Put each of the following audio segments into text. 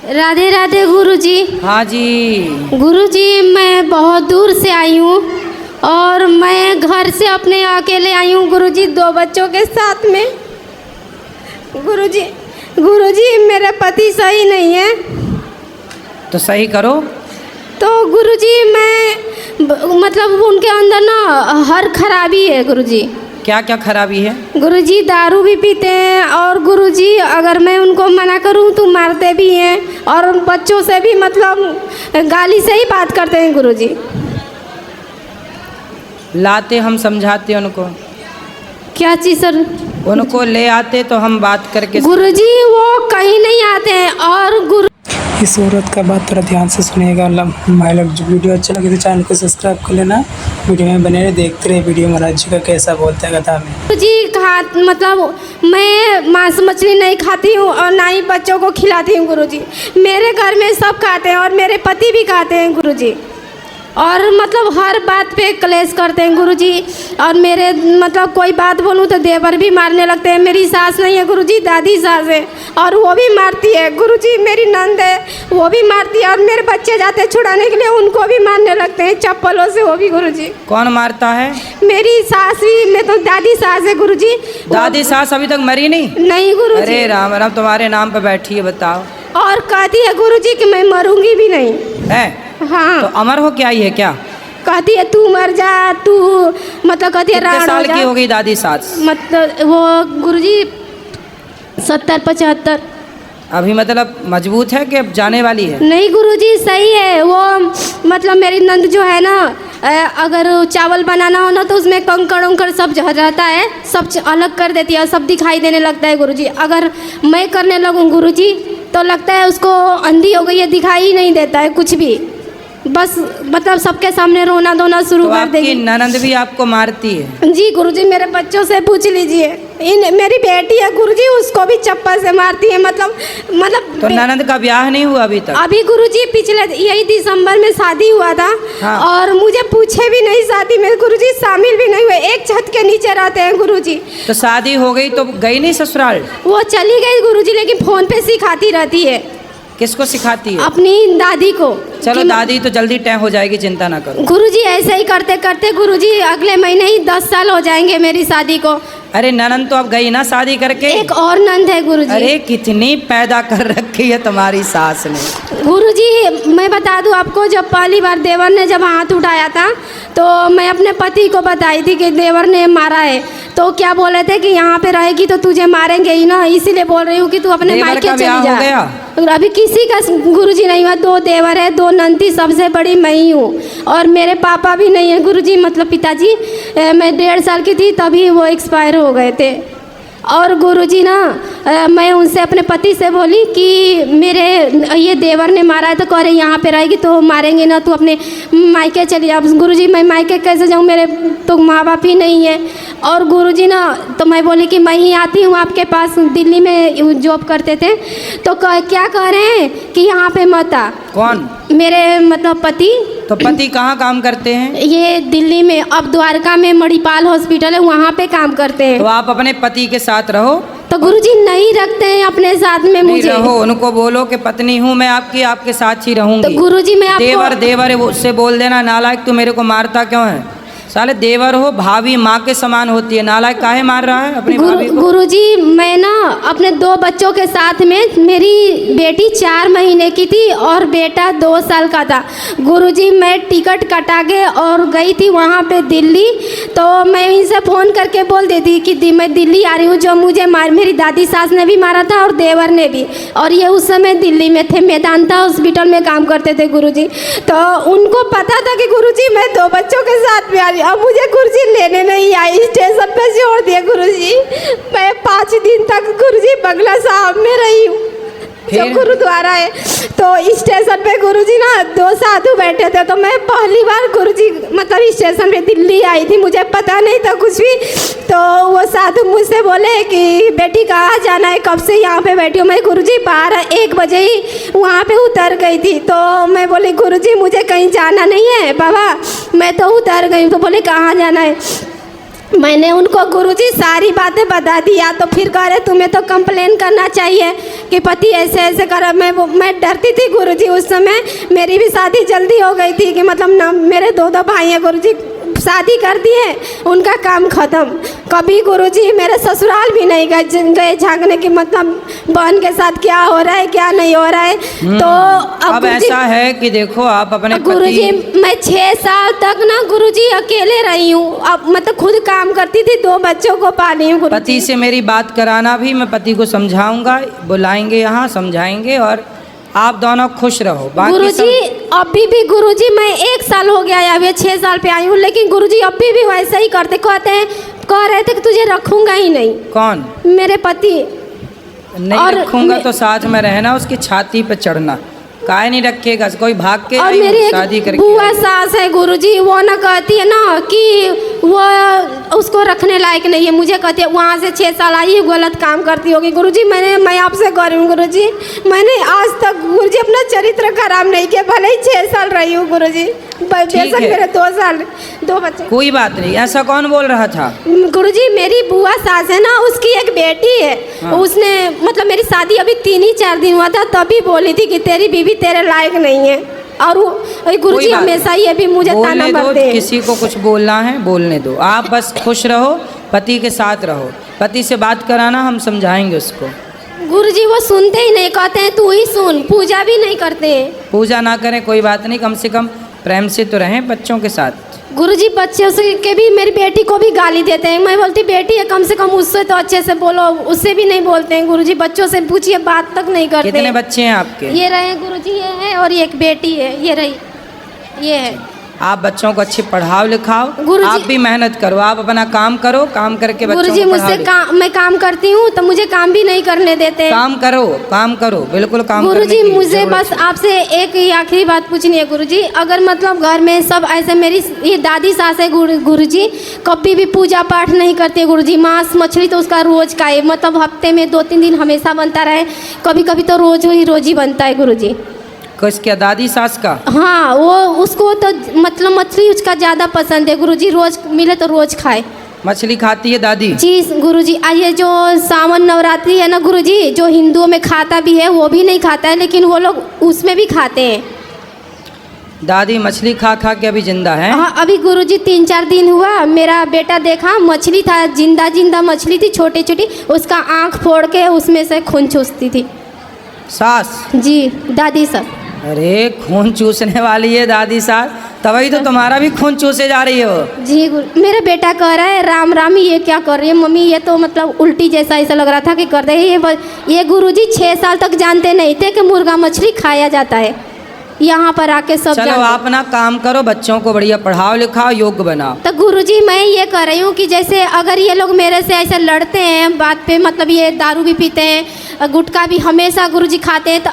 राधे राधे गुरुजी। हाँ जी। गुरुजी मैं बहुत दूर से आई हूँ और मैं घर से अपने अकेले आई हूँ गुरुजी, 2 बच्चों के साथ में। गुरुजी मेरा पति सही नहीं है। तो सही करो। तो गुरुजी मैं मतलब उनके अंदर ना हर खराबी है गुरुजी। क्या क्या खराबी है? गुरुजी दारू भी पीते हैं और गुरुजी अगर मैं उनको मना करूं तो मारते भी हैं और बच्चों से भी मतलब गाली से ही बात करते हैं गुरुजी। लाते हम समझाते उनको। क्या चीज़ सर? उनको ले आते तो हम बात करके। गुरुजी वो कहीं नहीं आते हैं और गुरु इस औरत का बात थोड़ा ध्यान से सुनिएगा। भाई लोग जो वीडियो अच्छा लगे तो चैनल को सब्सक्राइब कर लेना। वीडियो में बने रहे, देखते रहे वीडियो। महाराज जी का कैसा बोलता है कथा में। गुरुजी मतलब मैं मांस मछली नहीं खाती हूँ और ना ही बच्चों को खिलाती हूँ गुरुजी। मेरे घर में सब खाते हैं और मेरे पति भी खाते हैं गुरुजी। और मतलब हर बात पे क्लेश करते हैं गुरुजी। और मेरे मतलब कोई बात बोलूँ तो देवर भी मारने लगते हैं। मेरी सास नहीं है गुरुजी, दादी सास है और वो भी मारती है गुरुजी। मेरी नंद है वो भी मारती है और मेरे बच्चे जाते हैं छुड़ाने के लिए, उनको भी मारने लगते हैं चप्पलों से वो भी गुरुजी। कौन मारता है? मेरी सास भी, मैं तो दादी सास है गुरुजी। दादी सास अभी तक मरी नहीं? नहीं गुरुजी। अरे राम राम, तुम्हारे नाम पे बैठी है, बताओ। और कहती है गुरुजी कि मैं मरूंगी भी नहीं है। हाँ तो अमर हो क्या ही है क्या? कहती है तू मर जा, तू मतलब कहती है कितने राण साल हो जा। की हो गई दादी सास? मतलब वो गुरुजी 70-75। अभी मतलब मजबूत है कि अब जाने वाली है? नहीं गुरुजी सही है वो। मतलब मेरी नंद जो है ना, अगर चावल बनाना हो ना तो उसमें कंकड़ उंकड़ सब रहता है, सब अलग कर देती है, सब दिखाई देने लगता है गुरुजी। अगर मैं करने लगूँ गुरुजी तो लगता है उसको अंधी हो गई है, दिखाई ही नहीं देता है कुछ भी। बस मतलब सबके सामने रोना धोना शुरू कर देगी। आपकी ननंद भी आपको मारती है? जी गुरुजी मेरे बच्चों से पूछ लीजिए। मेरी बेटी है गुरुजी, उसको भी चप्पल से मारती है। मतलब तो ननंद का ब्याह नहीं हुआ अभी तक? अभी गुरुजी पिछले यही दिसंबर में शादी हुआ था। हाँ। और मुझे पूछे भी नहीं शादी में गुरुजी, शामिल भी नहीं हुए। एक छत के नीचे रहते हैं गुरुजी। तो शादी हो गई तो गई नहीं ससुराल? वो चली गई गुरुजी, लेकिन फोन पे सिखाती रहती है। किसको सिखाती है? अपनी दादी को। चलो दादी तो जल्दी तय हो जाएगी, चिंता ना करो। गुरुजी ऐसे ही करते करते गुरुजी अगले महीने ही 10 साल हो जाएंगे मेरी शादी को। अरे ननंद तो अब गई ना शादी करके? एक और नंद है गुरुजी। अरे कितनी पैदा कर रखी है तुम्हारी सास ने। गुरुजी मैं बता दूं आपको, जब पहली बार देवर ने जब हाथ उठाया था तो मैं अपने पति को बताई थी कि देवर ने मारा है। तो क्या बोले थे कि यहाँ पे रहेगी तो तुझे मारेंगे ही ना, इसीलिए बोल रही हूँ कि तू अपने मायके चली जा। अभी किसी का गुरुजी नहीं हुआ, 2 देवर है, 2 नंदी, सबसे बड़ी मैं ही हूँ। और मेरे पापा भी नहीं है गुरुजी, मतलब पिताजी। मैं 1.5 साल की थी तभी वो एक्सपायर हो गए थे। और गुरुजी ना मैं उनसे अपने पति से बोली कि मेरे ये देवर ने मारा है। तो कह रहे यहाँ पे रहेगी तो मारेंगे ना, तू अपने मायके चली जा। गुरुजी मैं मायके कैसे जाऊँ, मेरे तो माँ बाप ही नहीं है। और गुरुजी ना तो मैं बोली कि मैं ही आती हूँ आपके पास, दिल्ली में जॉब करते थे। तो क्या कह रहे हैं कि यहाँ पे मत आ। कौन? मेरे मतलब पति। तो पति कहाँ काम करते हैं? ये दिल्ली में, अब द्वारका में मणिपाल हॉस्पिटल है, वहाँ पे काम करते हैं। तो आप अपने पति के साथ रहो। तो गुरुजी नहीं रखते हैं अपने साथ में मुझे। रहो, उनको बोलो कि पत्नी हूँ मैं आपकी, आपके साथ ही रहूंगी। तो गुरुजी मैं आपको देवर देवर है, उससे बोल देना नालायक तू मेरे को मारता क्यों है? साले देवर हो, भाभी माँ के समान होती है, नालायक काहे मार रहा है अपनी भाभी को? गुरुजी मैं ना अपने 2 बच्चों के साथ में, मेरी बेटी 4 महीने की थी और बेटा 2 साल का था। गुरुजी मैं टिकट कटा के और गई थी वहाँ पे दिल्ली। तो मैं इनसे फ़ोन करके बोल देती कि मैं दिल्ली आ रही हूँ। जो मुझे मेरी दादी सास ने भी मारा था और देवर ने भी। और ये उस समय दिल्ली में थे, मेदांता हॉस्पिटल में काम करते थे गुरुजी। तो उनको पता था कि गुरुजी मैं 2 बच्चों के साथ में आ रही। अब मुझे गुरुजी लेने नहीं आई, स्टेशन पे छोड़ दिया गुरुजी। मैं 5 दिन तक गुरुजी बंगला साहब में रही हूँ, जो गुरुद्वारा है। तो स्टेशन पे गुरुजी ना 2 साधु बैठे थे। तो मैं पहली बार गुरुजी मतलब स्टेशन पे दिल्ली आई थी, मुझे पता नहीं था कुछ भी। तो वो साधु मुझसे बोले कि बेटी कहाँ जाना है, कब से यहाँ पे बैठी हूँ? मैं गुरुजी 12-1 बजे ही वहाँ पे उतर गई थी। तो मैं बोली गुरुजी मुझे कहीं जाना नहीं है बाबा, मैं तो उतर गई हूँ। तो बोले कहाँ जाना है? मैंने उनको गुरुजी सारी बातें बता दिया, तो फिर कह रहे तुम्हें तो कंप्लेन करना चाहिए कि पति ऐसे ऐसे कर। मैं डरती थी गुरुजी, उस समय मेरी भी शादी जल्दी हो गई थी कि मतलब ना मेरे दो भाई हैं गुरुजी, शादी कर दिए, उनका काम ख़त्म। कभी गुरुजी मेरे ससुराल भी नहीं गए झांकने की मतलब बहन के साथ क्या हो रहा है क्या नहीं हो रहा है। तो अब ऐसा है कि देखो आप अपने गुरुजी मैं 6 साल तक ना गुरुजी अकेले रही हूँ, अब मतलब खुद काम करती थी, 2 बच्चों को पाली हूँ। पति से मेरी बात कराना भी, मैं पति को समझाऊंगा, बुलाएंगे यहाँ समझाएंगे और आप दोनों खुश रहो। गुरुजी अभी भी गुरुजी मैं 1 साल हो गया है, अभी 6 साल पे आई हूँ, लेकिन गुरुजी अभी भी वैसे ही करते, कह रहे थे कि तुझे रखूंगा ही नहीं। कौन? मेरे पति। नहीं और रखूंगा तो साथ में रहना, उसकी छाती पे चढ़ना, काय नहीं रखेगा, कोई भाग के और मेरी शादी करके। बुआ सास है गुरुजी, वो ना कहती है ना कि वो उसको रखने लायक नहीं है, मुझे कहती है वहाँ से 6 साल आई है, गलत काम करती होगी। गुरुजी मैं आपसे कह रही हूँ गुरुजी, मैंने आज तक गुरुजी अपना चरित्र खराब नहीं किया, भले ही 6 साल रही हूँ गुरुजी, बेशक मेरे 2 साल 2 बच्चे। कोई बात नहीं, ऐसा कौन बोल रहा था? गुरुजी मेरी बुआ सास है ना, उसकी एक बेटी है। हाँ। उसने मतलब मेरी शादी अभी 3 ही 4 दिन हुआ था, तभी बोली थी कि तेरी बीवी तेरे लायक नहीं है। और गुरुजी हमेशा ये भी मुझे ताना मारते हैं। किसी को कुछ बोलना है बोलने दो, आप बस खुश रहो, पति के साथ रहो, पति से बात कराना, हम समझाएंगे उसको। गुरुजी वो सुनते ही नहीं, कहते हैं तू ही सुन, पूजा भी नहीं करते हैं। पूजा ना करें कोई बात नहीं, कम से कम प्रेम से तो रहें बच्चों के साथ। गुरुजी बच्चों से के भी मेरी बेटी को भी गाली देते हैं, मैं बोलती बेटी है कम से कम उससे तो अच्छे से बोलो, उससे भी नहीं बोलते हैं गुरुजी, बच्चों से पूछिए बात तक नहीं करते। कितने बच्चे हैं आपके? ये रहे गुरुजी, ये है और एक बेटी है, ये रही, ये है। आप बच्चों को अच्छे पढ़ाओ लिखाओ, आप भी मेहनत करो, आप अपना काम करो, काम करके बच्चों गुरुजी मुझसे मैं काम करती हूँ तो मुझे काम भी नहीं करने देते। काम करो बिल्कुल काम। गुरुजी मुझे बस आपसे एक ही आखिरी बात पूछनी है गुरुजी, अगर मतलब घर में सब ऐसे, मेरी ये दादी सास है गुरुजी, कभी भी पूजा पाठ नहीं करते गुरुजी, मांस मछली तो उसका रोज का है, मतलब हफ्ते में 2-3 दिन हमेशा बनता रहे, कभी कभी तो रोज ही बनता है गुरुजी। किसका? दादी सास का? हाँ, वो उसको तो मतलब मछली उसका ज़्यादा पसंद है गुरुजी, रोज मिले तो रोज खाए। मछली खाती है दादी? जी गुरुजी, ये जो सावन नवरात्रि है ना गुरुजी, जो हिंदुओं में खाता भी है वो भी नहीं खाता है, लेकिन वो लोग उसमें भी खाते हैं। दादी मछली खा के अभी जिंदा है? हाँ अभी गुरुजी 3-4 दिन हुआ, मेरा बेटा देखा मछली था, जिंदा मछली थी, छोटी छोटी, उसका आँख फोड़ के उसमें से खून चूसती थी सास। जी दादी सास। अरे खून चूसने वाली है दादी सास, तभी तो तुम्हारा भी खून चूसे जा रही हो। जी मेरा बेटा कह रहा है राम राम ये क्या कर रही है मम्मी, ये तो मतलब उल्टी जैसा ऐसा लग रहा था कि कर रहे हैं। ये गुरुजी 6 साल तक जानते नहीं थे कि मुर्गा मछली खाया जाता है, यहाँ पर आके सब। चलो आप ना काम करो, बच्चों को बढ़िया पढ़ाओ लिखाओ, योग्य बनाओ। तो गुरुजी मैं ये कह रही हूँ कि जैसे अगर ये लोग मेरे से ऐसे लड़ते हैं बात पे, मतलब ये दारू भी पीते हैं, गुटखा भी हमेशा गुरुजी खाते हैं, तो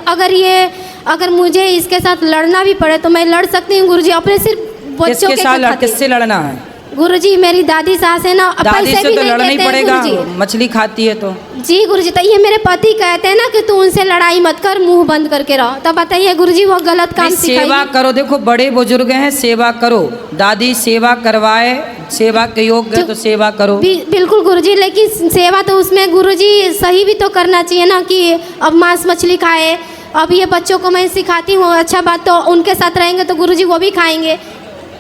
अगर मुझे इसके साथ लड़ना भी पड़े तो मैं लड़ सकती हूँ गुरुजी, अपने सिर्फ बच्चों के साथ। किससे लड़ना है गुरुजी? मेरी दादी सास है ना, दादी से तो लड़ना ही पड़ेगा, मछली खाती है तो। जी गुरुजी, तो ये मेरे पति कहते हैं ना कि तू उनसे लड़ाई मत कर, मुंह बंद करके रहो, तो बताइए गुरुजी वो गलत काम सिखाइए। सेवा करो, देखो बड़े बुजुर्ग हैं, सेवा करो, दादी सेवा करवाए, सेवा के योग्य है तो सेवा करो। बिल्कुल गुरुजी, लेकिन सेवा तो उसमें गुरुजी सही भी तो करना चाहिए ना, कि अब मांस मछली खाए। अब ये बच्चों को मैं सिखाती हूँ, अच्छा बात, तो उनके साथ रहेंगे तो गुरुजी वो भी खाएंगे,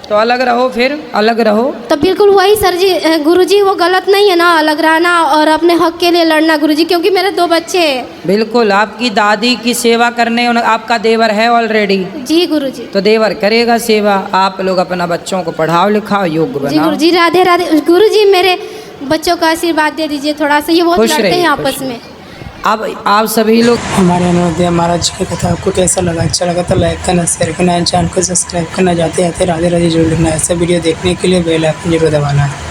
तो अलग रहो, फिर अलग रहो। तो बिल्कुल वही सर जी गुरुजी, वो गलत नहीं है ना अलग रहना और अपने हक के लिए लड़ना गुरुजी, क्योंकि मेरे 2 बच्चे हैं। बिल्कुल, आपकी दादी की सेवा करने आपका देवर है ऑलरेडी। जी गुरुजी, तो देवर करेगा सेवा, आप लोग अपना बच्चों को पढ़ाओ लिखाओ, योग्य बनाओ। जी गुरुजी, राधे राधे। गुरुजी मेरे बच्चों का आशीर्वाद दे दीजिए थोड़ा सा, ये बहुत लड़ते हैं आपस में। अब आप सभी लोग, हमारे अनुरोध महाराज की कथा आपको कैसा लगा? अच्छा लगा तो लाइक करना, शेयर करना, चैनल को सब्सक्राइब करना, जाते जाते राधे राधे जरूर लिखना। ऐसा वीडियो देखने के लिए बेल आइकन जरूर दबाना है।